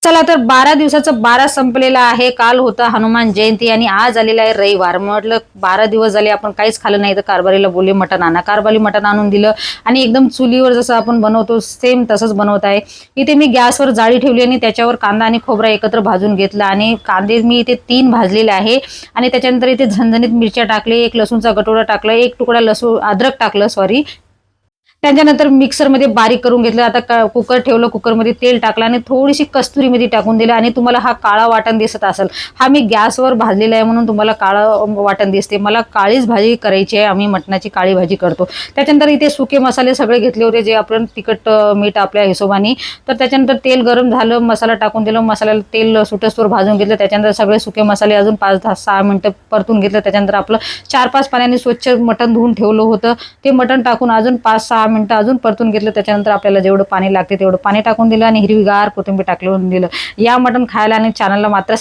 चला तर 12 दिवसाचं 12 संपलेलं आहे. काल होता हनुमान जयंती आणि आज आलेला आहे रविवार. म्हटलं 12 दिवस झाले आपण काहीच खाल्लं नाही, तर कारभारीला बोलले मटण आणा. कारभारी मटण आणून दिलं आणि एकदम चुलीवर जसं आपण बनवतो सेम तसंच बनवत आहे. इथे मी गॅसवर जाळी ठेवली आणि त्याच्यावर कांदा आणि खोबरा एकत्र भाजून घेतला आणि कांदे मी इथे 3 भाजलेले आहे आणि त्याच्यानंतर इथे झणझणीत मिरच्या टाकले, एक लसूणचा कटोरा टाकला, एक तुकडा अद्रक टाकलं सॉरी. त्याच्यानंतर मिक्सरमध्ये बारीक करून घेतलं. आता कुकर ठेवलं, कुकरमध्ये तेल टाकलं आणि थोडीशी कस्तुरी मेथी टाकून दिलं आणि तुम्हाला हा काळा वाटण दिसत असेल, हा मी गॅसवर भाजलेला आहे म्हणून तुम्हाला काळं वाटण दिसते. मला काळीच भाजी करायची आहे, आम्ही मटणाची काळी भाजी करतो. त्याच्यानंतर इथे सुके मसाले सगळे घेतले होते, जे आपण तिखट मीठ आपल्या हिशोबाने. तर त्याच्यानंतर तेल गरम झालं, मसाला टाकून दिलं, मसाल्याला तेल सुटस्तोवर भाजून घेतलं. त्याच्यानंतर सगळे सुके मसाले अजून 5-6 मिनिटं परतून घेतलं. त्याच्यानंतर आपलं 4-5 पाण्याने स्वच्छ मटण धुवून ठेवलं होतं, ते मटण टाकून अजून 5-6 मिनिटं अजून परतून घेतलं. त्याच्यानंतर आपल्याला जेवढं पाणी लागते तेवढं पाणी टाकून दिलं आणि हिरवीगार कोथिंबीर टाकून दिलं. या मटण खायला आणि चॅनलला मात्र